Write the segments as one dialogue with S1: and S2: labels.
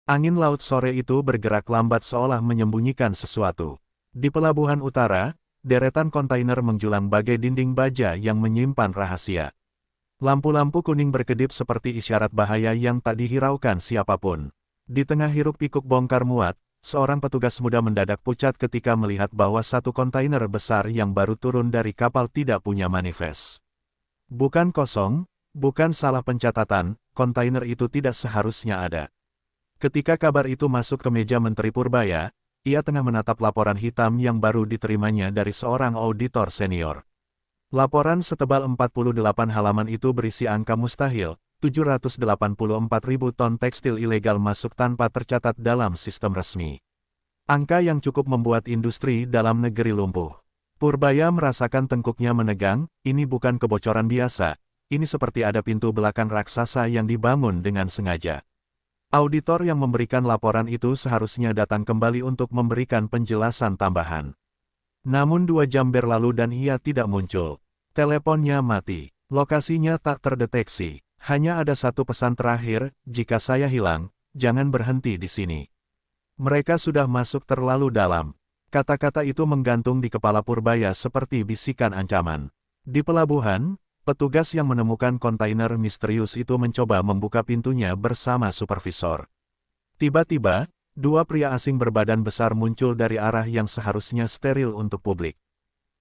S1: Angin laut sore itu bergerak lambat seolah menyembunyikan sesuatu. Di pelabuhan utara, deretan kontainer menjulang bagai dinding baja yang menyimpan rahasia. Lampu-lampu kuning berkedip seperti isyarat bahaya yang tak dihiraukan siapapun. Di tengah hiruk-pikuk bongkar muat, seorang petugas muda mendadak pucat ketika melihat bahwa satu kontainer besar yang baru turun dari kapal tidak punya manifest. Bukan kosong, bukan salah pencatatan, kontainer itu tidak seharusnya ada. Ketika kabar itu masuk ke meja Menteri Purbaya, ia tengah menatap laporan hitam yang baru diterimanya dari seorang auditor senior. Laporan setebal 48 halaman itu berisi angka mustahil, 784.000 ton tekstil ilegal masuk tanpa tercatat dalam sistem resmi. Angka yang cukup membuat industri dalam negeri lumpuh. Purbaya merasakan tengkuknya menegang, ini bukan kebocoran biasa, ini seperti ada pintu belakang raksasa yang dibangun dengan sengaja. Auditor yang memberikan laporan itu seharusnya datang kembali untuk memberikan penjelasan tambahan. Namun 2 jam berlalu dan ia tidak muncul. Teleponnya mati. Lokasinya tak terdeteksi. Hanya ada satu pesan terakhir, jika saya hilang, jangan berhenti di sini. Mereka sudah masuk terlalu dalam. Kata-kata itu menggantung di kepala Purbaya seperti bisikan ancaman. Di pelabuhan, petugas yang menemukan kontainer misterius itu mencoba membuka pintunya bersama supervisor. Tiba-tiba, 2 pria asing berbadan besar muncul dari arah yang seharusnya steril untuk publik.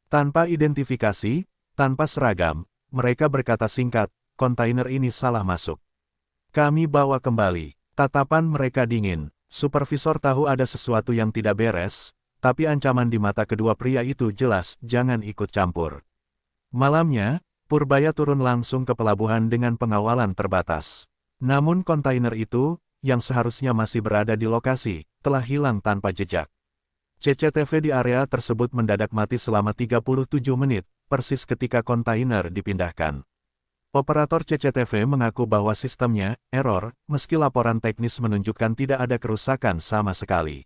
S1: Tanpa identifikasi, tanpa seragam, mereka berkata singkat, kontainer ini salah masuk. Kami bawa kembali. Tatapan mereka dingin. Supervisor tahu ada sesuatu yang tidak beres, tapi ancaman di mata kedua pria itu jelas, jangan ikut campur. Malamnya, Purbaya turun langsung ke pelabuhan dengan pengawalan terbatas. Namun kontainer itu, yang seharusnya masih berada di lokasi, telah hilang tanpa jejak. CCTV di area tersebut mendadak mati selama 37 menit, persis ketika kontainer dipindahkan. Operator CCTV mengaku bahwa sistemnya error, meski laporan teknis menunjukkan tidak ada kerusakan sama sekali.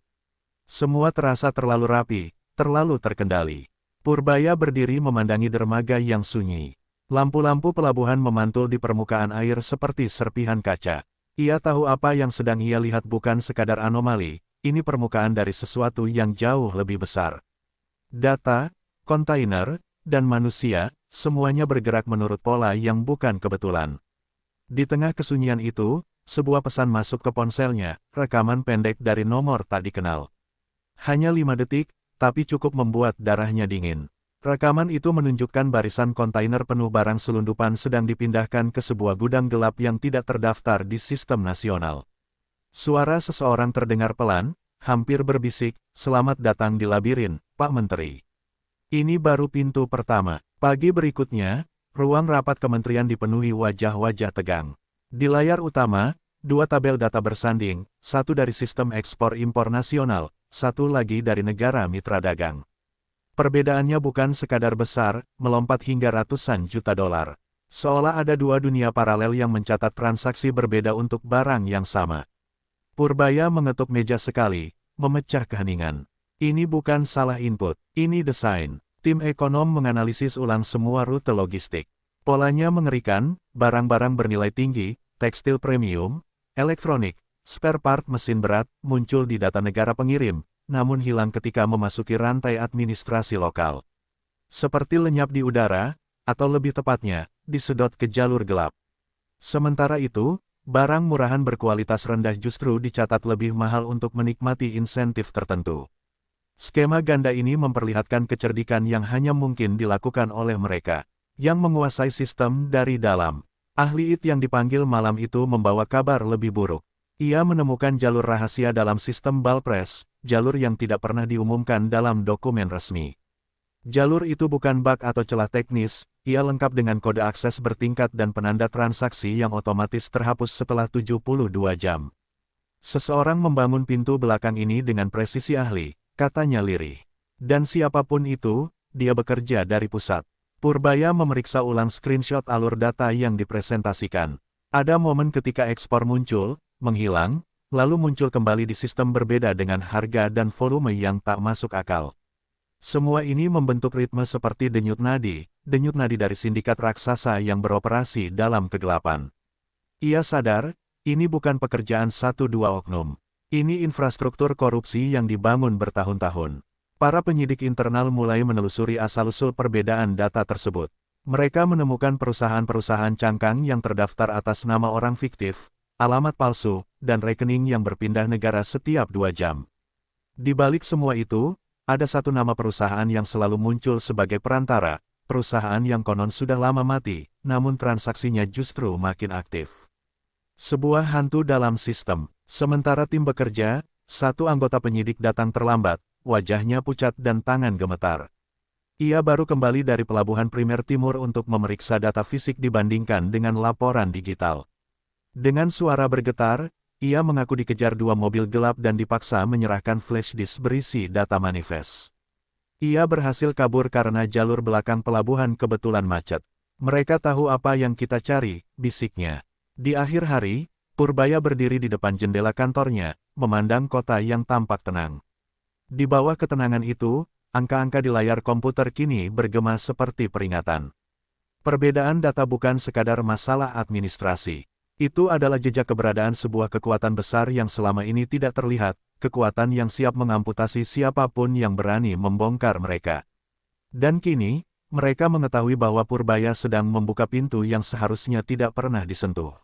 S1: Semua terasa terlalu rapi, terlalu terkendali. Purbaya berdiri memandangi dermaga yang sunyi. Lampu-lampu pelabuhan memantul di permukaan air seperti serpihan kaca. Ia tahu apa yang sedang ia lihat bukan sekadar anomali, ini permukaan dari sesuatu yang jauh lebih besar. Data, kontainer, dan manusia, semuanya bergerak menurut pola yang bukan kebetulan. Di tengah kesunyian itu, sebuah pesan masuk ke ponselnya, rekaman pendek dari nomor tak dikenal. Hanya 5 detik, tapi cukup membuat darahnya dingin. Rekaman itu menunjukkan barisan kontainer penuh barang selundupan sedang dipindahkan ke sebuah gudang gelap yang tidak terdaftar di sistem nasional. Suara seseorang terdengar pelan, hampir berbisik, "Selamat datang di labirin, Pak Menteri." Ini baru pintu pertama. Pagi berikutnya, ruang rapat kementerian dipenuhi wajah-wajah tegang. Di layar utama, 2 tabel data bersanding, satu dari sistem ekspor-impor nasional, satu lagi dari negara mitra dagang. Perbedaannya bukan sekadar besar, melompat hingga ratusan juta dolar. Seolah ada 2 dunia paralel yang mencatat transaksi berbeda untuk barang yang sama. Purbaya mengetuk meja sekali, memecah keheningan. Ini bukan salah input, ini desain. Tim ekonom menganalisis ulang semua rute logistik. Polanya mengerikan, barang-barang bernilai tinggi, tekstil premium, elektronik, spare part mesin berat, muncul di data negara pengirim, namun hilang ketika memasuki rantai administrasi lokal. Seperti lenyap di udara, atau lebih tepatnya, disedot ke jalur gelap. Sementara itu, barang murahan berkualitas rendah justru dicatat lebih mahal untuk menikmati insentif tertentu. Skema ganda ini memperlihatkan kecerdikan yang hanya mungkin dilakukan oleh mereka, yang menguasai sistem dari dalam. Ahli IT yang dipanggil malam itu membawa kabar lebih buruk. Ia menemukan jalur rahasia dalam sistem Balpres, jalur yang tidak pernah diumumkan dalam dokumen resmi. Jalur itu bukan bug atau celah teknis, ia lengkap dengan kode akses bertingkat dan penanda transaksi yang otomatis terhapus setelah 72 jam. Seseorang membangun pintu belakang ini dengan presisi ahli, katanya lirih. Dan siapapun itu, dia bekerja dari pusat. Purbaya memeriksa ulang screenshot alur data yang dipresentasikan. Ada momen ketika ekspor muncul, menghilang, lalu muncul kembali di sistem berbeda dengan harga dan volume yang tak masuk akal. Semua ini membentuk ritme seperti denyut nadi dari sindikat raksasa yang beroperasi dalam kegelapan. Ia sadar, ini bukan pekerjaan 1-2 oknum. Ini infrastruktur korupsi yang dibangun bertahun-tahun. Para penyidik internal mulai menelusuri asal-usul perbedaan data tersebut. Mereka menemukan perusahaan-perusahaan cangkang yang terdaftar atas nama orang fiktif, alamat palsu, dan rekening yang berpindah negara setiap 2 jam. Di balik semua itu, ada satu nama perusahaan yang selalu muncul sebagai perantara, perusahaan yang konon sudah lama mati, namun transaksinya justru makin aktif. Sebuah hantu dalam sistem. Sementara tim bekerja, satu anggota penyidik datang terlambat, wajahnya pucat dan tangan gemetar. Ia baru kembali dari pelabuhan primer timur untuk memeriksa data fisik dibandingkan dengan laporan digital. Dengan suara bergetar, ia mengaku dikejar 2 mobil gelap dan dipaksa menyerahkan flash disk berisi data manifest. Ia berhasil kabur karena jalur belakang pelabuhan kebetulan macet. Mereka tahu apa yang kita cari, bisiknya. Di akhir hari, Purbaya berdiri di depan jendela kantornya, memandang kota yang tampak tenang. Di bawah ketenangan itu, angka-angka di layar komputer kini bergema seperti peringatan. Perbedaan data bukan sekadar masalah administrasi. Itu adalah jejak keberadaan sebuah kekuatan besar yang selama ini tidak terlihat, kekuatan yang siap mengamputasi siapapun yang berani membongkar mereka. Dan kini, mereka mengetahui bahwa Purbaya sedang membuka pintu yang seharusnya tidak pernah disentuh.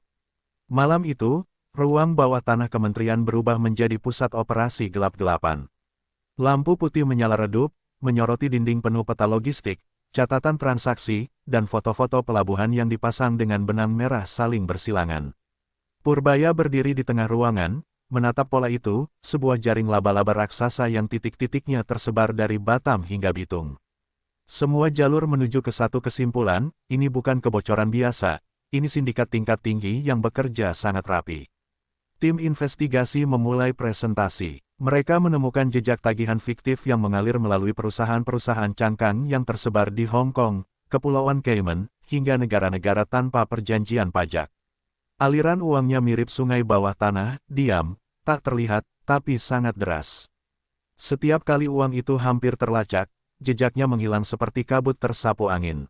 S1: Malam itu, ruang bawah tanah kementerian berubah menjadi pusat operasi gelap-gelapan. Lampu putih menyala redup, menyoroti dinding penuh peta logistik, catatan transaksi, dan foto-foto pelabuhan yang dipasang dengan benang merah saling bersilangan. Purbaya berdiri di tengah ruangan, menatap pola itu, sebuah jaring laba-laba raksasa yang titik-titiknya tersebar dari Batam hingga Bitung. Semua jalur menuju ke satu kesimpulan, ini bukan kebocoran biasa. Ini sindikat tingkat tinggi yang bekerja sangat rapi. Tim investigasi memulai presentasi. Mereka menemukan jejak tagihan fiktif yang mengalir melalui perusahaan-perusahaan cangkang yang tersebar di Hong Kong, Kepulauan Cayman, hingga negara-negara tanpa perjanjian pajak. Aliran uangnya mirip sungai bawah tanah, diam, tak terlihat, tapi sangat deras. Setiap kali uang itu hampir terlacak, jejaknya menghilang seperti kabut tersapu angin.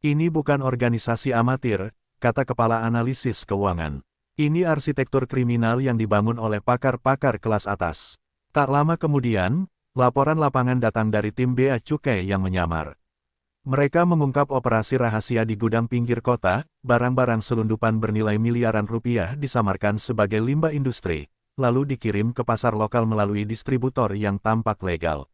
S1: Ini bukan organisasi amatir, kata kepala analisis keuangan. Ini arsitektur kriminal yang dibangun oleh pakar-pakar kelas atas. Tak lama kemudian, laporan lapangan datang dari tim Bea Cukai yang menyamar. Mereka mengungkap operasi rahasia di gudang pinggir kota, barang-barang selundupan bernilai miliaran rupiah disamarkan sebagai limbah industri, lalu dikirim ke pasar lokal melalui distributor yang tampak legal.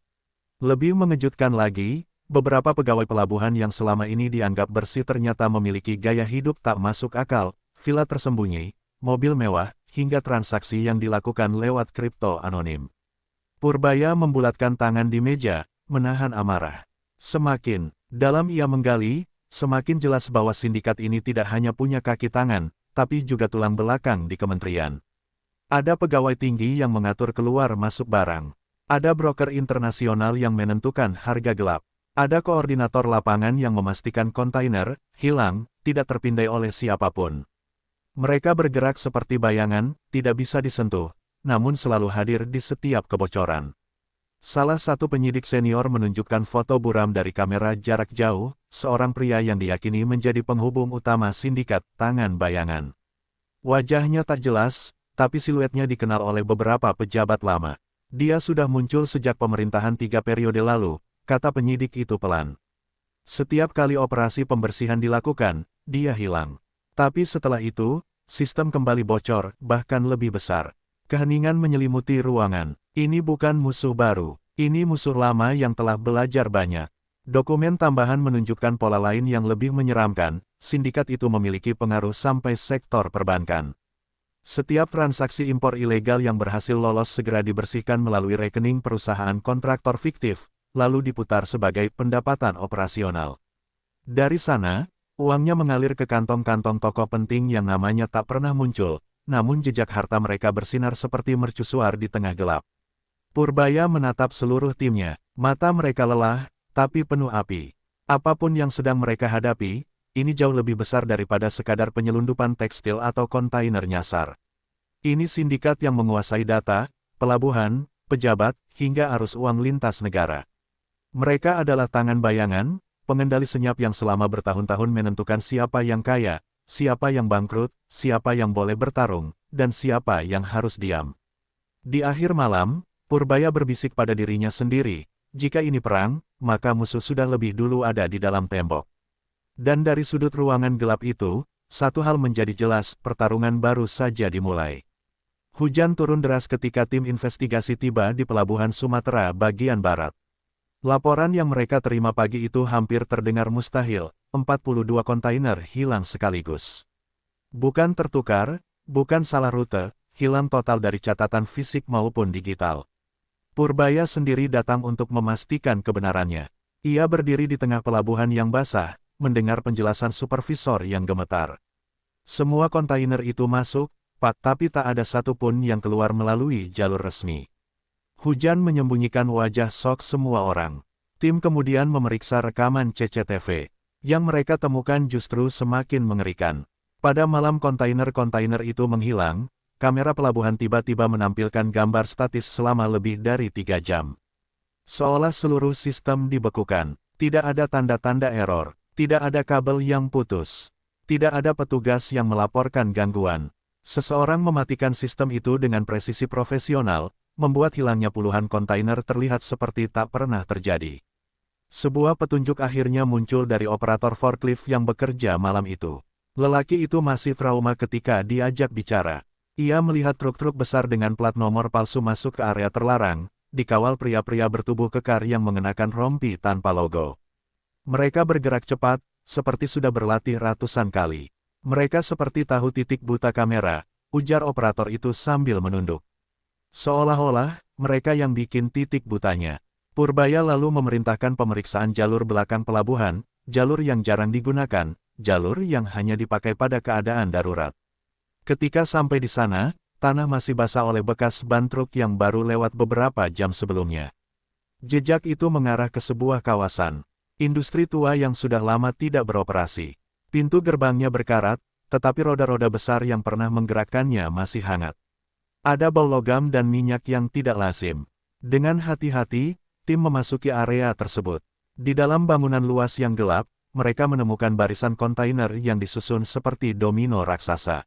S1: Lebih mengejutkan lagi, beberapa pegawai pelabuhan yang selama ini dianggap bersih ternyata memiliki gaya hidup tak masuk akal, villa tersembunyi, mobil mewah, hingga transaksi yang dilakukan lewat kripto anonim. Purbaya membulatkan tangan di meja, menahan amarah. Semakin dalam ia menggali, semakin jelas bahwa sindikat ini tidak hanya punya kaki tangan, tapi juga tulang belakang di kementerian. Ada pegawai tinggi yang mengatur keluar masuk barang. Ada broker internasional yang menentukan harga gelap. Ada koordinator lapangan yang memastikan kontainer hilang, tidak terpindai oleh siapapun. Mereka bergerak seperti bayangan, tidak bisa disentuh, namun selalu hadir di setiap kebocoran. Salah satu penyidik senior menunjukkan foto buram dari kamera jarak jauh, seorang pria yang diyakini menjadi penghubung utama sindikat tangan bayangan. Wajahnya tak jelas, tapi siluetnya dikenal oleh beberapa pejabat lama. Dia sudah muncul sejak pemerintahan 3 periode lalu, kata penyidik itu pelan. Setiap kali operasi pembersihan dilakukan, dia hilang. Tapi setelah itu, sistem kembali bocor, bahkan lebih besar. Keheningan menyelimuti ruangan. Ini bukan musuh baru. Ini musuh lama yang telah belajar banyak. Dokumen tambahan menunjukkan pola lain yang lebih menyeramkan. Sindikat itu memiliki pengaruh sampai sektor perbankan. Setiap transaksi impor ilegal yang berhasil lolos segera dibersihkan melalui rekening perusahaan kontraktor fiktif, lalu diputar sebagai pendapatan operasional. Dari sana, uangnya mengalir ke kantong-kantong tokoh penting yang namanya tak pernah muncul, namun jejak harta mereka bersinar seperti mercusuar di tengah gelap. Purbaya menatap seluruh timnya, mata mereka lelah, tapi penuh api. Apapun yang sedang mereka hadapi, ini jauh lebih besar daripada sekadar penyelundupan tekstil atau kontainer nyasar. Ini sindikat yang menguasai data, pelabuhan, pejabat, hingga arus uang lintas negara. Mereka adalah tangan bayangan, pengendali senyap yang selama bertahun-tahun menentukan siapa yang kaya, siapa yang bangkrut, siapa yang boleh bertarung, dan siapa yang harus diam. Di akhir malam, Purbaya berbisik pada dirinya sendiri, jika ini perang, maka musuh sudah lebih dulu ada di dalam tembok. Dan dari sudut ruangan gelap itu, satu hal menjadi jelas, pertarungan baru saja dimulai. Hujan turun deras ketika tim investigasi tiba di pelabuhan Sumatera bagian barat. Laporan yang mereka terima pagi itu hampir terdengar mustahil, 42 kontainer hilang sekaligus. Bukan tertukar, bukan salah rute, hilang total dari catatan fisik maupun digital. Purbaya sendiri datang untuk memastikan kebenarannya. Ia berdiri di tengah pelabuhan yang basah, mendengar penjelasan supervisor yang gemetar. Semua kontainer itu masuk, Pak, tapi tak ada satupun yang keluar melalui jalur resmi. Hujan menyembunyikan wajah shock semua orang. Tim kemudian memeriksa rekaman CCTV. Yang mereka temukan justru semakin mengerikan. Pada malam kontainer-kontainer itu menghilang, kamera pelabuhan tiba-tiba menampilkan gambar statis selama lebih dari 3 jam. Seolah seluruh sistem dibekukan. Tidak ada tanda-tanda error. Tidak ada kabel yang putus. Tidak ada petugas yang melaporkan gangguan. Seseorang mematikan sistem itu dengan presisi profesional, membuat hilangnya puluhan kontainer terlihat seperti tak pernah terjadi. Sebuah petunjuk akhirnya muncul dari operator forklift yang bekerja malam itu. Lelaki itu masih trauma ketika diajak bicara. Ia melihat truk-truk besar dengan plat nomor palsu masuk ke area terlarang, dikawal pria-pria bertubuh kekar yang mengenakan rompi tanpa logo. Mereka bergerak cepat, seperti sudah berlatih ratusan kali. Mereka seperti tahu titik buta kamera, ujar operator itu sambil menunduk. Seolah-olah, mereka yang bikin titik butanya. Purbaya lalu memerintahkan pemeriksaan jalur belakang pelabuhan, jalur yang jarang digunakan, jalur yang hanya dipakai pada keadaan darurat. Ketika sampai di sana, tanah masih basah oleh bekas ban truk yang baru lewat beberapa jam sebelumnya. Jejak itu mengarah ke sebuah kawasan industri tua yang sudah lama tidak beroperasi. Pintu gerbangnya berkarat, tetapi roda-roda besar yang pernah menggerakkannya masih hangat. Ada bau logam dan minyak yang tidak lazim. Dengan hati-hati, tim memasuki area tersebut. Di dalam bangunan luas yang gelap, mereka menemukan barisan kontainer yang disusun seperti domino raksasa.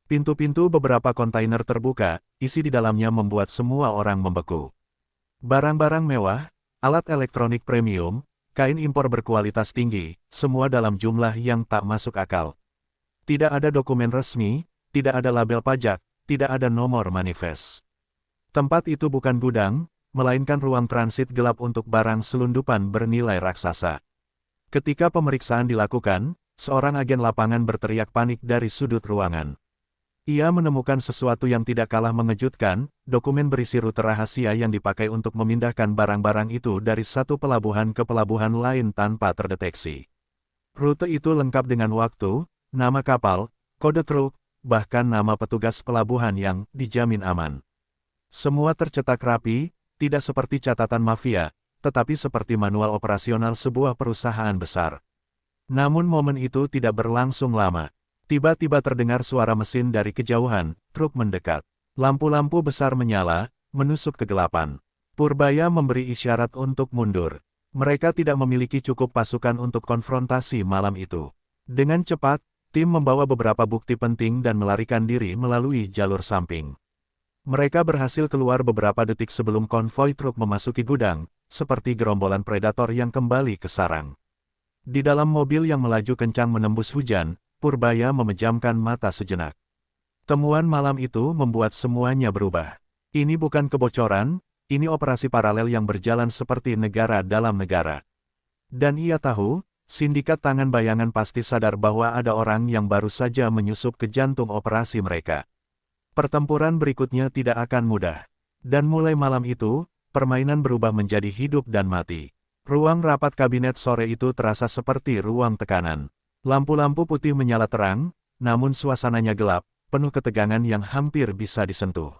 S1: Pintu-pintu beberapa kontainer terbuka, isi di dalamnya membuat semua orang membeku. Barang-barang mewah, alat elektronik premium, kain impor berkualitas tinggi, semua dalam jumlah yang tak masuk akal. Tidak ada dokumen resmi, tidak ada label pajak, tidak ada nomor manifest. Tempat itu bukan gudang, melainkan ruang transit gelap untuk barang selundupan bernilai raksasa. Ketika pemeriksaan dilakukan, seorang agen lapangan berteriak panik dari sudut ruangan. Ia menemukan sesuatu yang tidak kalah mengejutkan, dokumen berisi rute rahasia yang dipakai untuk memindahkan barang-barang itu dari satu pelabuhan ke pelabuhan lain tanpa terdeteksi. Rute itu lengkap dengan waktu, nama kapal, kode truk, bahkan nama petugas pelabuhan yang dijamin aman. Semua tercetak rapi, tidak seperti catatan mafia, tetapi seperti manual operasional sebuah perusahaan besar. Namun momen itu tidak berlangsung lama. Tiba-tiba terdengar suara mesin dari kejauhan, truk mendekat. Lampu-lampu besar menyala, menusuk kegelapan. Purbaya memberi isyarat untuk mundur. Mereka tidak memiliki cukup pasukan untuk konfrontasi malam itu. Dengan cepat, tim membawa beberapa bukti penting dan melarikan diri melalui jalur samping. Mereka berhasil keluar beberapa detik sebelum konvoi truk memasuki gudang, seperti gerombolan predator yang kembali ke sarang. Di dalam mobil yang melaju kencang menembus hujan, Purbaya memejamkan mata sejenak. Temuan malam itu membuat semuanya berubah. Ini bukan kebocoran, ini operasi paralel yang berjalan seperti negara dalam negara. Dan ia tahu, sindikat tangan bayangan pasti sadar bahwa ada orang yang baru saja menyusup ke jantung operasi mereka. Pertempuran berikutnya tidak akan mudah. Dan mulai malam itu, permainan berubah menjadi hidup dan mati. Ruang rapat kabinet sore itu terasa seperti ruang tekanan. Lampu-lampu putih menyala terang, namun suasananya gelap, penuh ketegangan yang hampir bisa disentuh.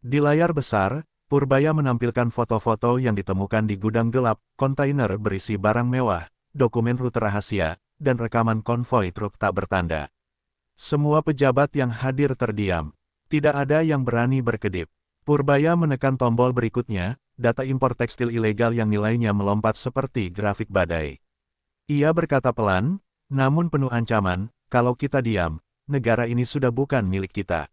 S1: Di layar besar, Purbaya menampilkan foto-foto yang ditemukan di gudang gelap, kontainer berisi barang mewah, dokumen rute rahasia, dan rekaman konvoi truk tak bertanda. Semua pejabat yang hadir terdiam. Tidak ada yang berani berkedip. Purbaya menekan tombol berikutnya, data impor tekstil ilegal yang nilainya melompat seperti grafik badai. Ia berkata pelan, namun penuh ancaman, kalau kita diam, negara ini sudah bukan milik kita.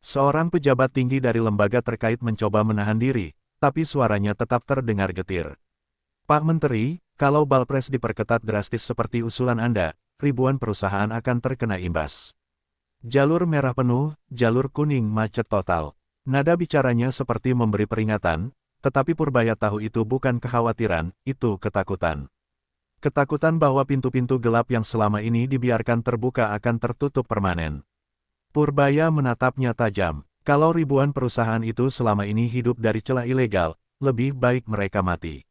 S1: Seorang pejabat tinggi dari lembaga terkait mencoba menahan diri, tapi suaranya tetap terdengar getir. Pak Menteri, kalau Balpres diperketat drastis seperti usulan Anda, ribuan perusahaan akan terkena imbas. Jalur merah penuh, jalur kuning macet total. Nada bicaranya seperti memberi peringatan, tetapi Purbaya tahu itu bukan kekhawatiran, itu ketakutan. Ketakutan bahwa pintu-pintu gelap yang selama ini dibiarkan terbuka akan tertutup permanen. Purbaya menatapnya tajam. Kalau ribuan perusahaan itu selama ini hidup dari celah ilegal, lebih baik mereka mati.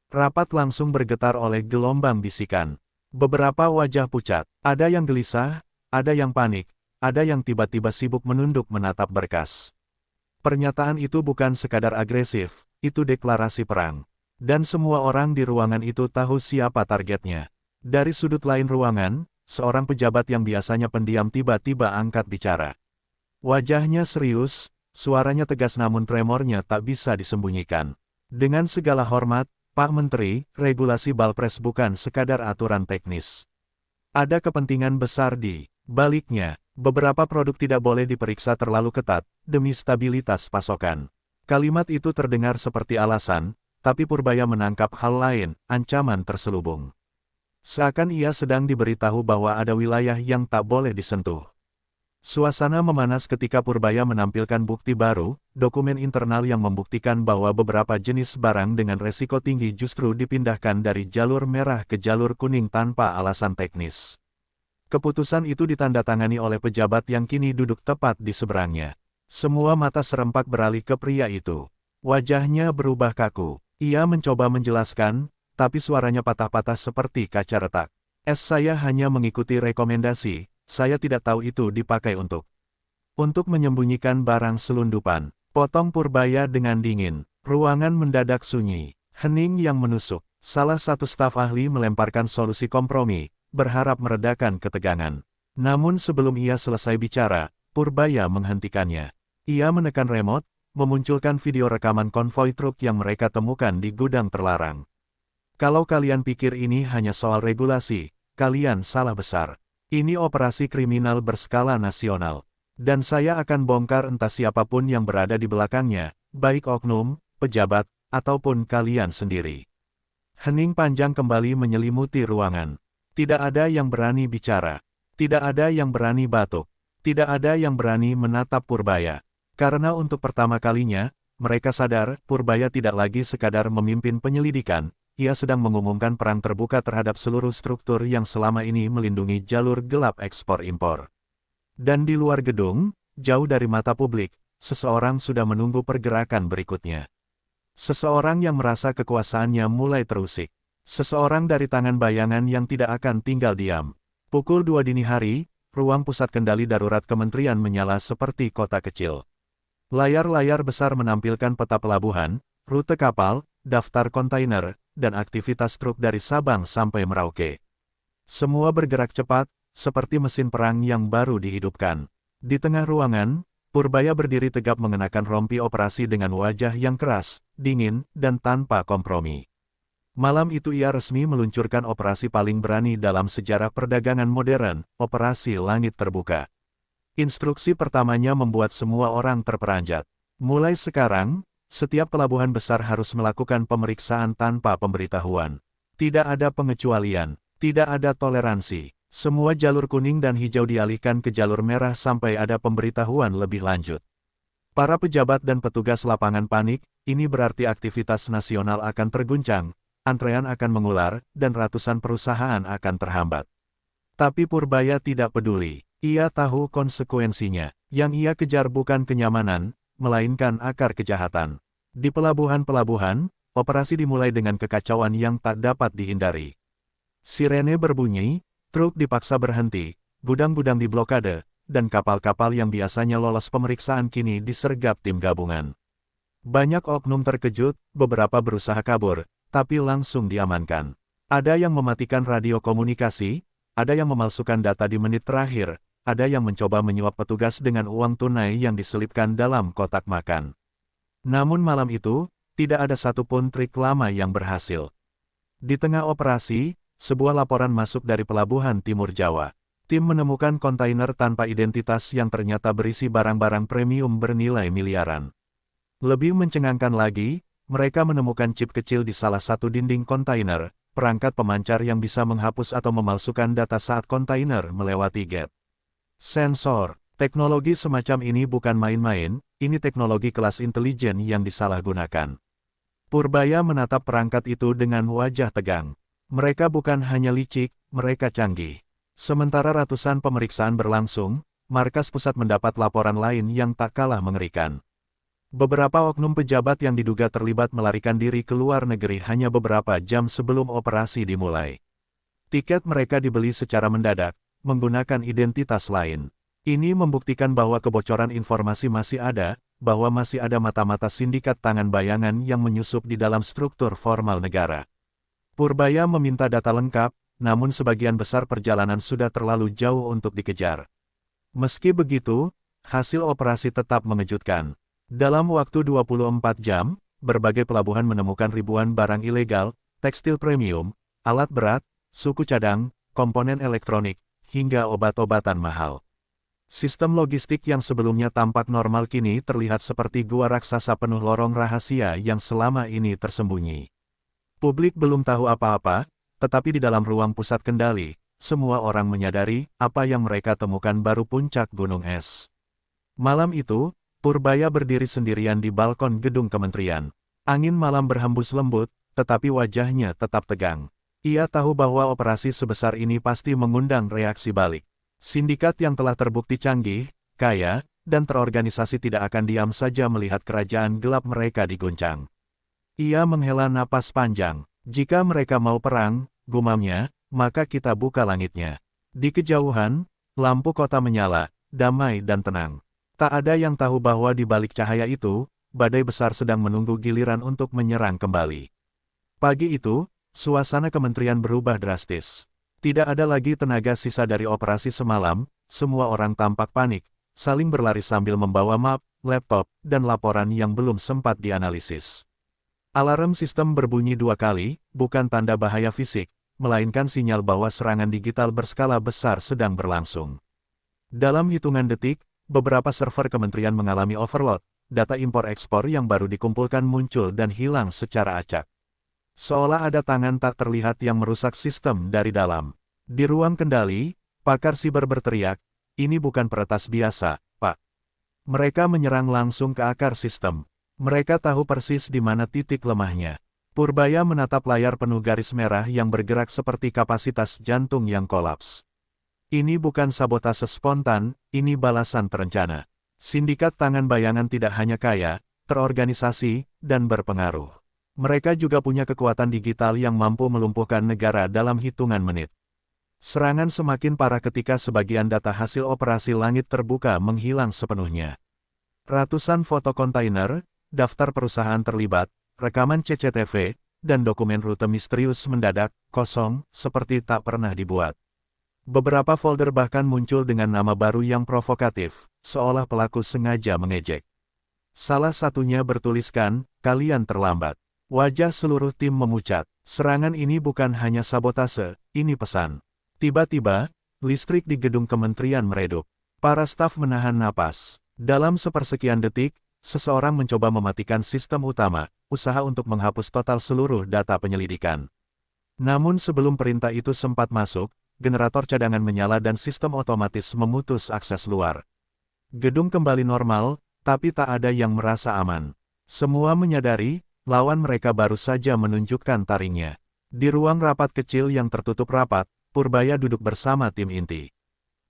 S1: Rapat langsung bergetar oleh gelombang bisikan. Beberapa wajah pucat, ada yang gelisah, ada yang panik, ada yang tiba-tiba sibuk menunduk menatap berkas. Pernyataan itu bukan sekadar agresif, itu deklarasi perang. Dan semua orang di ruangan itu tahu siapa targetnya. Dari sudut lain ruangan, seorang pejabat yang biasanya pendiam tiba-tiba angkat bicara. Wajahnya serius, suaranya tegas namun tremornya tak bisa disembunyikan. Dengan segala hormat, Pak Menteri, regulasi Balpres bukan sekadar aturan teknis. Ada kepentingan besar di baliknya. Beberapa produk tidak boleh diperiksa terlalu ketat, demi stabilitas pasokan. Kalimat itu terdengar seperti alasan, tapi Purbaya menangkap hal lain, ancaman terselubung. Seakan ia sedang diberitahu bahwa ada wilayah yang tak boleh disentuh. Suasana memanas ketika Purbaya menampilkan bukti baru, dokumen internal yang membuktikan bahwa beberapa jenis barang dengan resiko tinggi justru dipindahkan dari jalur merah ke jalur kuning tanpa alasan teknis. Keputusan itu ditandatangani oleh pejabat yang kini duduk tepat di seberangnya. Semua mata serempak beralih ke pria itu. Wajahnya berubah kaku. Ia mencoba menjelaskan, tapi suaranya patah-patah seperti kaca retak. Saya hanya mengikuti rekomendasi, saya tidak tahu itu dipakai untuk menyembunyikan barang selundupan. Potong Purbaya dengan dingin. Ruangan mendadak sunyi. Hening yang menusuk. Salah satu staf ahli melemparkan solusi kompromi, berharap meredakan ketegangan. Namun sebelum ia selesai bicara, Purbaya menghentikannya. Ia menekan remote, memunculkan video rekaman konvoi truk yang mereka temukan di gudang terlarang. Kalau kalian pikir ini hanya soal regulasi, kalian salah besar. Ini operasi kriminal berskala nasional. Dan saya akan bongkar entah siapapun yang berada di belakangnya, baik oknum, pejabat, ataupun kalian sendiri. Hening panjang kembali menyelimuti ruangan. Tidak ada yang berani bicara. Tidak ada yang berani batuk. Tidak ada yang berani menatap Purbaya. Karena untuk pertama kalinya, mereka sadar Purbaya tidak lagi sekadar memimpin penyelidikan, ia sedang mengumumkan perang terbuka terhadap seluruh struktur yang selama ini melindungi jalur gelap ekspor-impor. Dan di luar gedung, jauh dari mata publik, seseorang sudah menunggu pergerakan berikutnya. Seseorang yang merasa kekuasaannya mulai terusik. Seseorang dari tangan bayangan yang tidak akan tinggal diam. Pukul 2 dini hari, ruang pusat kendali darurat kementerian menyala seperti kota kecil. Layar-layar besar menampilkan peta pelabuhan, rute kapal, daftar kontainer, dan aktivitas truk dari Sabang sampai Merauke. Semua bergerak cepat, seperti mesin perang yang baru dihidupkan. Di tengah ruangan, Purbaya berdiri tegap mengenakan rompi operasi dengan wajah yang keras, dingin, dan tanpa kompromi. Malam itu ia resmi meluncurkan operasi paling berani dalam sejarah perdagangan modern, Operasi Langit Terbuka. Instruksi pertamanya membuat semua orang terperanjat. Mulai sekarang, setiap pelabuhan besar harus melakukan pemeriksaan tanpa pemberitahuan. Tidak ada pengecualian, tidak ada toleransi. Semua jalur kuning dan hijau dialihkan ke jalur merah sampai ada pemberitahuan lebih lanjut. Para pejabat dan petugas lapangan panik, ini berarti aktivitas nasional akan terguncang, antrean akan mengular, dan ratusan perusahaan akan terhambat. Tapi Purbaya tidak peduli. Ia tahu konsekuensinya. Yang ia kejar bukan kenyamanan, melainkan akar kejahatan. Di pelabuhan-pelabuhan, operasi dimulai dengan kekacauan yang tak dapat dihindari. Sirene berbunyi, truk dipaksa berhenti, gudang-gudang diblokade, dan kapal-kapal yang biasanya lolos pemeriksaan kini disergap tim gabungan. Banyak oknum terkejut, beberapa berusaha kabur, tapi langsung diamankan. Ada yang mematikan radio komunikasi, ada yang memalsukan data di menit terakhir, ada yang mencoba menyuap petugas dengan uang tunai yang diselipkan dalam kotak makan. Namun malam itu, tidak ada satupun trik lama yang berhasil. Di tengah operasi, sebuah laporan masuk dari pelabuhan Timur Jawa. Tim menemukan kontainer tanpa identitas yang ternyata berisi barang-barang premium bernilai miliaran. Lebih mencengangkan lagi, mereka menemukan chip kecil di salah satu dinding kontainer, perangkat pemancar yang bisa menghapus atau memalsukan data saat kontainer melewati gate sensor. Teknologi semacam ini bukan main-main, ini teknologi kelas intelijen yang disalahgunakan. Purbaya menatap perangkat itu dengan wajah tegang. Mereka bukan hanya licik, mereka canggih. Sementara ratusan pemeriksaan berlangsung, markas pusat mendapat laporan lain yang tak kalah mengerikan. Beberapa oknum pejabat yang diduga terlibat melarikan diri ke luar negeri hanya beberapa jam sebelum operasi dimulai. Tiket mereka dibeli secara mendadak, menggunakan identitas lain. Ini membuktikan bahwa kebocoran informasi masih ada, bahwa masih ada mata-mata sindikat tangan bayangan yang menyusup di dalam struktur formal negara. Purbaya meminta data lengkap, namun sebagian besar perjalanan sudah terlalu jauh untuk dikejar. Meski begitu, hasil operasi tetap mengejutkan. Dalam waktu 24 jam, berbagai pelabuhan menemukan ribuan barang ilegal, tekstil premium, alat berat, suku cadang, komponen elektronik, hingga obat-obatan mahal. Sistem logistik yang sebelumnya tampak normal kini terlihat seperti gua raksasa penuh lorong rahasia yang selama ini tersembunyi. Publik belum tahu apa-apa, tetapi di dalam ruang pusat kendali, semua orang menyadari apa yang mereka temukan baru puncak gunung es. Malam itu, Purbaya berdiri sendirian di balkon gedung kementerian. Angin malam berhembus lembut, tetapi wajahnya tetap tegang. Ia tahu bahwa operasi sebesar ini pasti mengundang reaksi balik. Sindikat yang telah terbukti canggih, kaya, dan terorganisasi tidak akan diam saja melihat kerajaan gelap mereka diguncang. Ia menghela napas panjang. Jika mereka mau perang, gumamnya, maka kita buka langitnya. Di kejauhan, lampu kota menyala, damai dan tenang. Tak ada yang tahu bahwa di balik cahaya itu, badai besar sedang menunggu giliran untuk menyerang kembali. Pagi itu, suasana kementerian berubah drastis. Tidak ada lagi tenaga sisa dari operasi semalam, semua orang tampak panik, saling berlari sambil membawa map, laptop, dan laporan yang belum sempat dianalisis. Alarm sistem berbunyi 2 kali, bukan tanda bahaya fisik, melainkan sinyal bahwa serangan digital berskala besar sedang berlangsung. Dalam hitungan detik, beberapa server kementerian mengalami overload, data impor-ekspor yang baru dikumpulkan muncul dan hilang secara acak. Seolah ada tangan tak terlihat yang merusak sistem dari dalam. Di ruang kendali, pakar siber berteriak, "Ini bukan peretas biasa, Pak." Mereka menyerang langsung ke akar sistem. Mereka tahu persis di mana titik lemahnya. Purbaya menatap layar penuh garis merah yang bergerak seperti kapasitas jantung yang kolaps. Ini bukan sabotase spontan, ini balasan terencana. Sindikat tangan bayangan tidak hanya kaya, terorganisasi, dan berpengaruh. Mereka juga punya kekuatan digital yang mampu melumpuhkan negara dalam hitungan menit. Serangan semakin parah ketika sebagian data hasil operasi langit terbuka menghilang sepenuhnya. Ratusan foto kontainer, daftar perusahaan terlibat, rekaman CCTV, dan dokumen rute misterius mendadak kosong, seperti tak pernah dibuat. Beberapa folder bahkan muncul dengan nama baru yang provokatif, seolah pelaku sengaja mengejek. Salah satunya bertuliskan, "Kalian terlambat." Wajah seluruh tim memucat. Serangan ini bukan hanya sabotase, ini pesan. Tiba-tiba, listrik di gedung kementerian meredup. Para staf menahan napas. Dalam sepersekian detik, seseorang mencoba mematikan sistem utama, usaha untuk menghapus total seluruh data penyelidikan. Namun sebelum perintah itu sempat masuk, generator cadangan menyala dan sistem otomatis memutus akses luar. Gedung kembali normal, tapi tak ada yang merasa aman. Semua menyadari, lawan mereka baru saja menunjukkan taringnya. Di ruang rapat kecil yang tertutup rapat, Purbaya duduk bersama tim inti.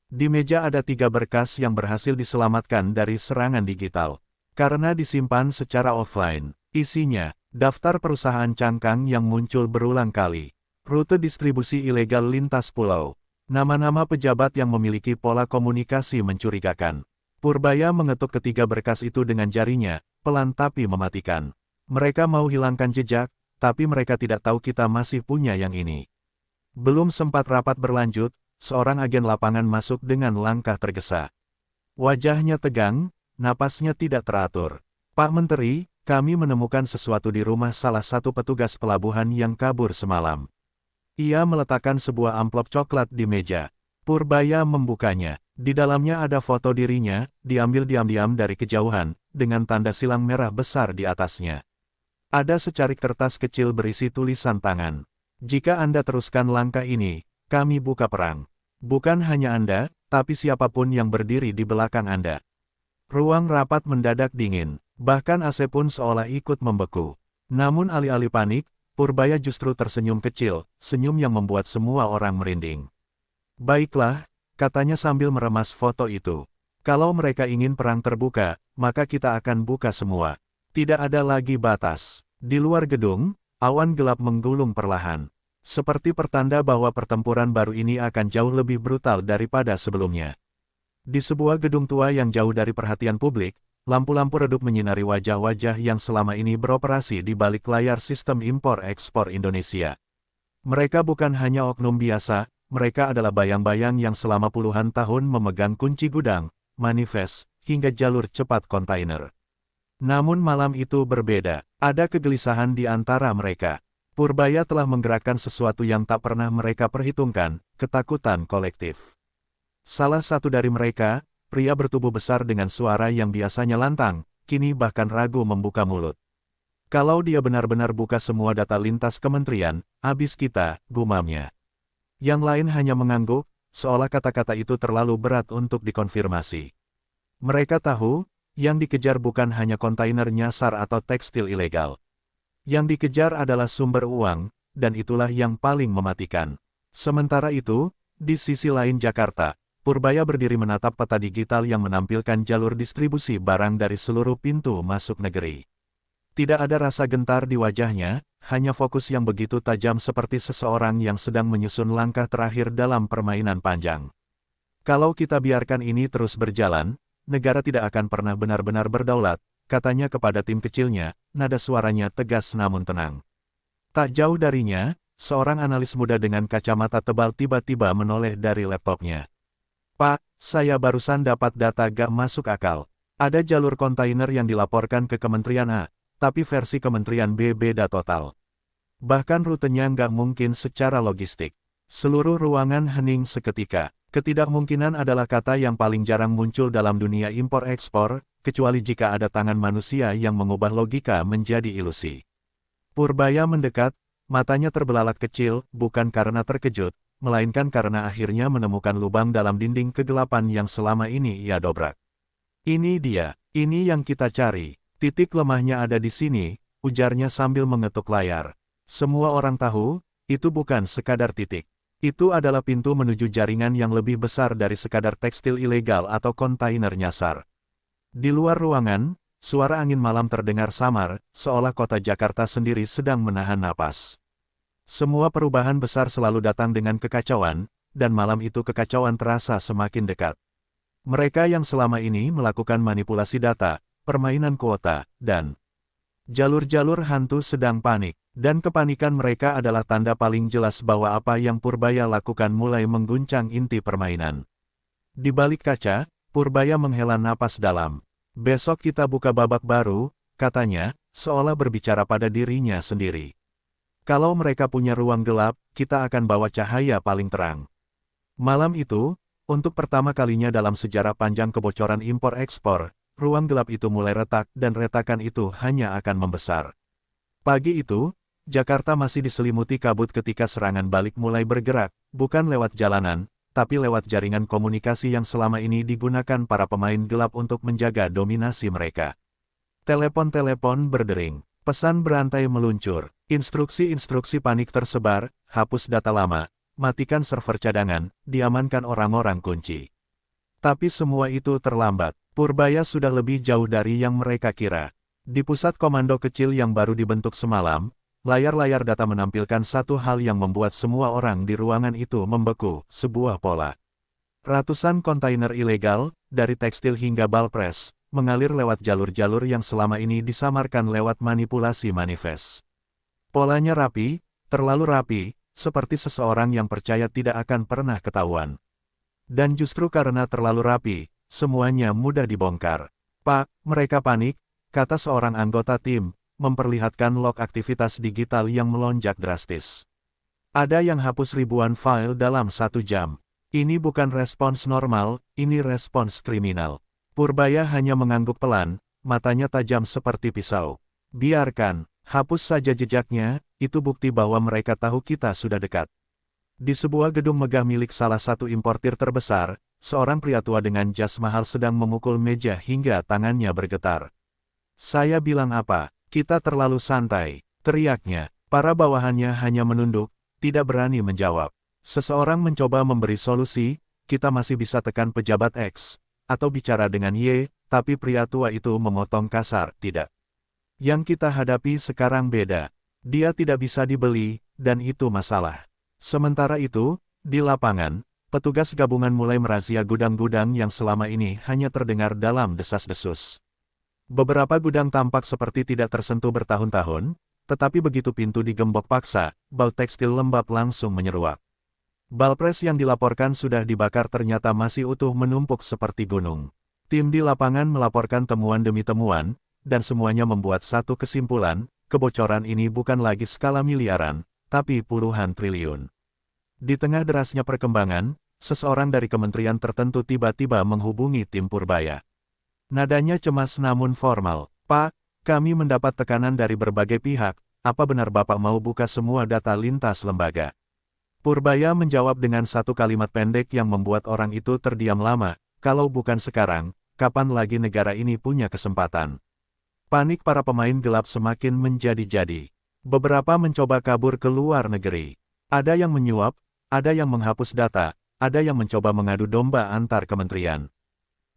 S1: Di meja ada 3 berkas yang berhasil diselamatkan dari serangan digital. Karena disimpan secara offline, isinya, daftar perusahaan cangkang yang muncul berulang kali, rute distribusi ilegal lintas pulau, nama-nama pejabat yang memiliki pola komunikasi mencurigakan. Purbaya mengetuk ketiga berkas itu dengan jarinya, pelan tapi mematikan. Mereka mau hilangkan jejak, tapi mereka tidak tahu kita masih punya yang ini. Belum sempat rapat berlanjut, seorang agen lapangan masuk dengan langkah tergesa. Wajahnya tegang, napasnya tidak teratur. "Pak Menteri, kami menemukan sesuatu di rumah salah satu petugas pelabuhan yang kabur semalam." Ia meletakkan sebuah amplop coklat di meja. Purbaya membukanya. Di dalamnya ada foto dirinya, diambil diam-diam dari kejauhan, dengan tanda silang merah besar di atasnya. Ada secarik kertas kecil berisi tulisan tangan. Jika Anda teruskan langkah ini, kami buka perang. Bukan hanya Anda, tapi siapapun yang berdiri di belakang Anda. Ruang rapat mendadak dingin, bahkan AC pun seolah ikut membeku. Namun alih-alih panik, Purbaya justru tersenyum kecil, senyum yang membuat semua orang merinding. Baiklah, katanya sambil meremas foto itu. Kalau mereka ingin perang terbuka, maka kita akan buka semua. Tidak ada lagi batas. Di luar gedung, awan gelap menggulung perlahan. Seperti pertanda bahwa pertempuran baru ini akan jauh lebih brutal daripada sebelumnya. Di sebuah gedung tua yang jauh dari perhatian publik, lampu-lampu redup menyinari wajah-wajah yang selama ini beroperasi di balik layar sistem impor-ekspor Indonesia. Mereka bukan hanya oknum biasa, mereka adalah bayang-bayang yang selama puluhan tahun memegang kunci gudang, manifest, hingga jalur cepat kontainer. Namun malam itu berbeda, ada kegelisahan di antara mereka. Purbaya telah menggerakkan sesuatu yang tak pernah mereka perhitungkan, ketakutan kolektif. Salah satu dari mereka, pria bertubuh besar dengan suara yang biasanya lantang, kini bahkan ragu membuka mulut. Kalau dia benar-benar buka semua data lintas kementerian, habis kita, gumamnya. Yang lain hanya mengangguk, seolah kata-kata itu terlalu berat untuk dikonfirmasi. Mereka tahu, yang dikejar bukan hanya kontainer nyasar atau tekstil ilegal. Yang dikejar adalah sumber uang, dan itulah yang paling mematikan. Sementara itu, di sisi lain Jakarta, Purbaya berdiri menatap peta digital yang menampilkan jalur distribusi barang dari seluruh pintu masuk negeri. Tidak ada rasa gentar di wajahnya, hanya fokus yang begitu tajam seperti seseorang yang sedang menyusun langkah terakhir dalam permainan panjang. Kalau kita biarkan ini terus berjalan, negara tidak akan pernah benar-benar berdaulat, katanya kepada tim kecilnya, nada suaranya tegas namun tenang. Tak jauh darinya, seorang analis muda dengan kacamata tebal tiba-tiba menoleh dari laptopnya. Pak, saya barusan dapat data gak masuk akal. Ada jalur kontainer yang dilaporkan ke Kementerian A, tapi versi Kementerian B beda total. Bahkan rutenya nggak mungkin secara logistik. Seluruh ruangan hening seketika. Ketidakmungkinan adalah kata yang paling jarang muncul dalam dunia impor-ekspor, kecuali jika ada tangan manusia yang mengubah logika menjadi ilusi. Purbaya mendekat, matanya terbelalak kecil, bukan karena terkejut, melainkan karena akhirnya menemukan lubang dalam dinding kegelapan yang selama ini ia dobrak. Ini dia, ini yang kita cari. Titik lemahnya ada di sini, ujarnya sambil mengetuk layar. Semua orang tahu, itu bukan sekadar titik. Itu adalah pintu menuju jaringan yang lebih besar dari sekadar tekstil ilegal atau kontainer nyasar. Di luar ruangan, suara angin malam terdengar samar, seolah kota Jakarta sendiri sedang menahan napas. Semua perubahan besar selalu datang dengan kekacauan, dan malam itu kekacauan terasa semakin dekat. Mereka yang selama ini melakukan manipulasi data, permainan kuota, dan jalur-jalur hantu sedang panik, dan kepanikan mereka adalah tanda paling jelas bahwa apa yang Purbaya lakukan mulai mengguncang inti permainan. Di balik kaca, Purbaya menghela napas dalam. Besok kita buka babak baru, katanya, seolah berbicara pada dirinya sendiri. Kalau mereka punya ruang gelap, kita akan bawa cahaya paling terang. Malam itu, untuk pertama kalinya dalam sejarah panjang kebocoran impor-ekspor, ruang gelap itu mulai retak dan retakan itu hanya akan membesar. Pagi itu, Jakarta masih diselimuti kabut ketika serangan balik mulai bergerak, bukan lewat jalanan, tapi lewat jaringan komunikasi yang selama ini digunakan para pemain gelap untuk menjaga dominasi mereka. Telepon-telepon berdering, pesan berantai meluncur, instruksi-instruksi panik tersebar, hapus data lama, matikan server cadangan, diamankan orang-orang kunci. Tapi semua itu terlambat. Purbaya sudah lebih jauh dari yang mereka kira. Di pusat komando kecil yang baru dibentuk semalam, layar-layar data menampilkan satu hal yang membuat semua orang di ruangan itu membeku, sebuah pola. Ratusan kontainer ilegal, dari tekstil hingga balpres, mengalir lewat jalur-jalur yang selama ini disamarkan lewat manipulasi manifest. Polanya rapi, terlalu rapi, seperti seseorang yang percaya tidak akan pernah ketahuan. Dan justru karena terlalu rapi, semuanya mudah dibongkar. Pak, mereka panik, kata seorang anggota tim, memperlihatkan log aktivitas digital yang melonjak drastis. Ada yang hapus ribuan file dalam 1 jam. Ini bukan respons normal, ini respons kriminal. Purbaya hanya mengangguk pelan, matanya tajam seperti pisau. Biarkan, hapus saja jejaknya, itu bukti bahwa mereka tahu kita sudah dekat. Di sebuah gedung megah milik salah satu importir terbesar, seorang pria tua dengan jas mahal sedang memukul meja hingga tangannya bergetar. Saya bilang apa? Kita terlalu santai, teriaknya. Para bawahannya hanya menunduk, tidak berani menjawab. Seseorang mencoba memberi solusi, kita masih bisa tekan pejabat X, atau bicara dengan Y, tapi pria tua itu memotong kasar, tidak. Yang kita hadapi sekarang beda. Dia tidak bisa dibeli, dan itu masalah. Sementara itu, di lapangan, petugas gabungan mulai merazia gudang-gudang yang selama ini hanya terdengar dalam desas-desus. Beberapa gudang tampak seperti tidak tersentuh bertahun-tahun, tetapi begitu pintu digembok paksa, bau tekstil lembab langsung menyeruak. Balpres yang dilaporkan sudah dibakar ternyata masih utuh menumpuk seperti gunung. Tim di lapangan melaporkan temuan demi temuan, dan semuanya membuat satu kesimpulan, kebocoran ini bukan lagi skala miliaran, tapi puluhan triliun. Di tengah derasnya perkembangan, seseorang dari kementerian tertentu tiba-tiba menghubungi tim Purbaya. Nadanya cemas namun formal. Pak, kami mendapat tekanan dari berbagai pihak, apa benar Bapak mau buka semua data lintas lembaga? Purbaya menjawab dengan satu kalimat pendek yang membuat orang itu terdiam lama, kalau bukan sekarang, kapan lagi negara ini punya kesempatan? Panik para pemain gelap semakin menjadi-jadi. Beberapa mencoba kabur ke luar negeri. Ada yang menyuap, ada yang menghapus data, ada yang mencoba mengadu domba antar kementerian.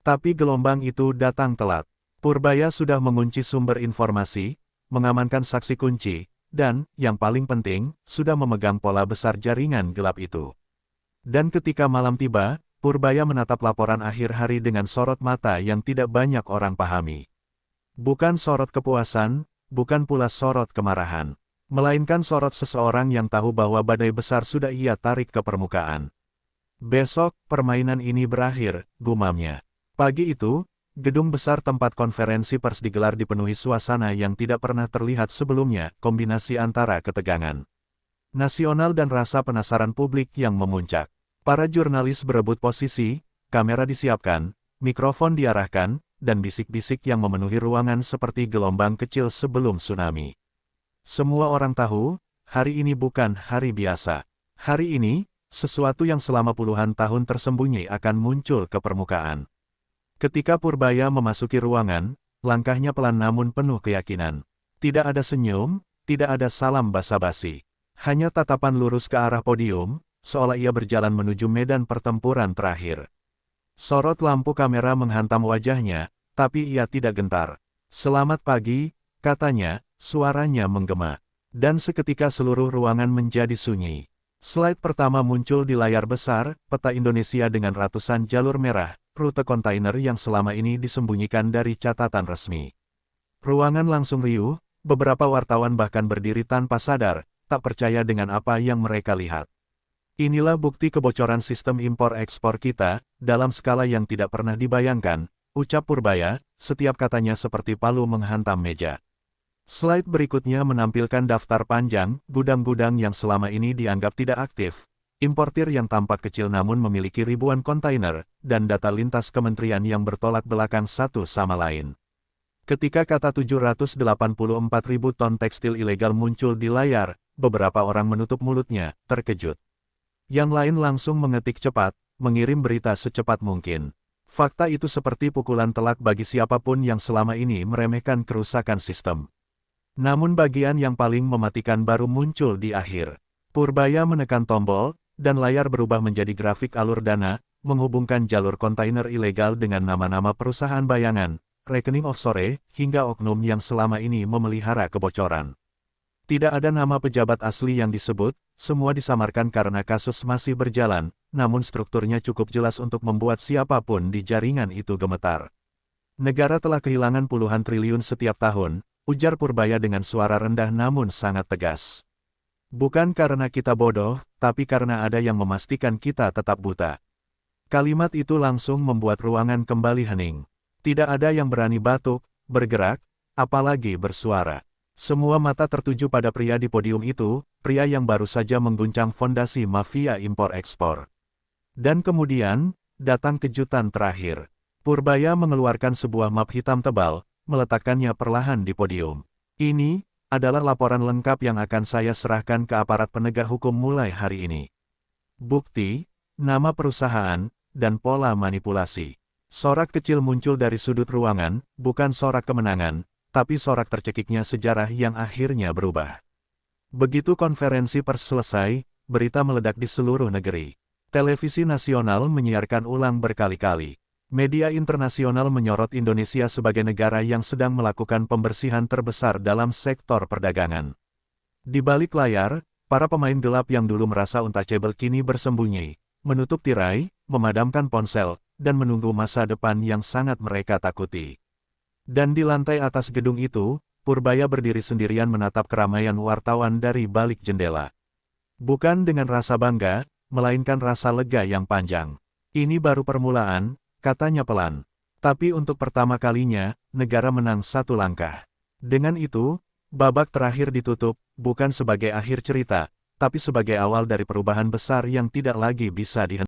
S1: Tapi gelombang itu datang telat. Purbaya sudah mengunci sumber informasi, mengamankan saksi kunci, dan, yang paling penting, sudah memegang pola besar jaringan gelap itu. Dan ketika malam tiba, Purbaya menatap laporan akhir hari dengan sorot mata yang tidak banyak orang pahami. Bukan sorot kepuasan, bukan pula sorot kemarahan, melainkan sorot seseorang yang tahu bahwa badai besar sudah ia tarik ke permukaan. Besok, permainan ini berakhir, gumamnya. Pagi itu, gedung besar tempat konferensi pers digelar dipenuhi suasana yang tidak pernah terlihat sebelumnya, kombinasi antara ketegangan nasional dan rasa penasaran publik yang memuncak. Para jurnalis berebut posisi, kamera disiapkan, mikrofon diarahkan, dan bisik-bisik yang memenuhi ruangan seperti gelombang kecil sebelum tsunami. Semua orang tahu, hari ini bukan hari biasa. Hari ini, sesuatu yang selama puluhan tahun tersembunyi akan muncul ke permukaan. Ketika Purbaya memasuki ruangan, langkahnya pelan namun penuh keyakinan. Tidak ada senyum, tidak ada salam basa-basi. Hanya tatapan lurus ke arah podium, seolah ia berjalan menuju medan pertempuran terakhir. Sorot lampu kamera menghantam wajahnya, tapi ia tidak gentar. "Selamat pagi," katanya, suaranya menggema. Dan seketika seluruh ruangan menjadi sunyi. Slide pertama muncul di layar besar, peta Indonesia dengan ratusan jalur merah, rute kontainer yang selama ini disembunyikan dari catatan resmi. Ruangan langsung riuh, beberapa wartawan bahkan berdiri tanpa sadar, tak percaya dengan apa yang mereka lihat. Inilah bukti kebocoran sistem impor-ekspor kita, dalam skala yang tidak pernah dibayangkan, ucap Purbaya, setiap katanya seperti palu menghantam meja. Slide berikutnya menampilkan daftar panjang, gudang-gudang yang selama ini dianggap tidak aktif. Importir yang tampak kecil namun memiliki ribuan kontainer, dan data lintas kementerian yang bertolak belakang satu sama lain. Ketika kata 784.000 ton tekstil ilegal muncul di layar, beberapa orang menutup mulutnya, terkejut. Yang lain langsung mengetik cepat, mengirim berita secepat mungkin. Fakta itu seperti pukulan telak bagi siapapun yang selama ini meremehkan kerusakan sistem. Namun bagian yang paling mematikan baru muncul di akhir. Purbaya menekan tombol, dan layar berubah menjadi grafik alur dana, menghubungkan jalur kontainer ilegal dengan nama-nama perusahaan bayangan, rekening offshore, hingga oknum yang selama ini memelihara kebocoran. Tidak ada nama pejabat asli yang disebut, semua disamarkan karena kasus masih berjalan, namun strukturnya cukup jelas untuk membuat siapapun di jaringan itu gemetar. Negara telah kehilangan puluhan triliun setiap tahun, ujar Purbaya dengan suara rendah namun sangat tegas. Bukan karena kita bodoh, tapi karena ada yang memastikan kita tetap buta. Kalimat itu langsung membuat ruangan kembali hening. Tidak ada yang berani batuk, bergerak, apalagi bersuara. Semua mata tertuju pada pria di podium itu, pria yang baru saja mengguncang fondasi mafia impor-ekspor. Dan kemudian, datang kejutan terakhir. Purbaya mengeluarkan sebuah map hitam tebal, meletakkannya perlahan di podium. Ini adalah laporan lengkap yang akan saya serahkan ke aparat penegak hukum mulai hari ini. Bukti, nama perusahaan, dan pola manipulasi. Sorak kecil muncul dari sudut ruangan, bukan sorak kemenangan, tapi sorak tercekiknya sejarah yang akhirnya berubah. Begitu konferensi pers selesai, berita meledak di seluruh negeri. Televisi nasional menyiarkan ulang berkali-kali. Media internasional menyorot Indonesia sebagai negara yang sedang melakukan pembersihan terbesar dalam sektor perdagangan. Di balik layar, para pemain gelap yang dulu merasa untouchable kini bersembunyi, menutup tirai, memadamkan ponsel, dan menunggu masa depan yang sangat mereka takuti. Dan di lantai atas gedung itu, Purbaya berdiri sendirian menatap keramaian wartawan dari balik jendela. Bukan dengan rasa bangga, melainkan rasa lega yang panjang. Ini baru permulaan, katanya pelan. Tapi untuk pertama kalinya, negara menang satu langkah. Dengan itu, babak terakhir ditutup, bukan sebagai akhir cerita, tapi sebagai awal dari perubahan besar yang tidak lagi bisa dihentikan.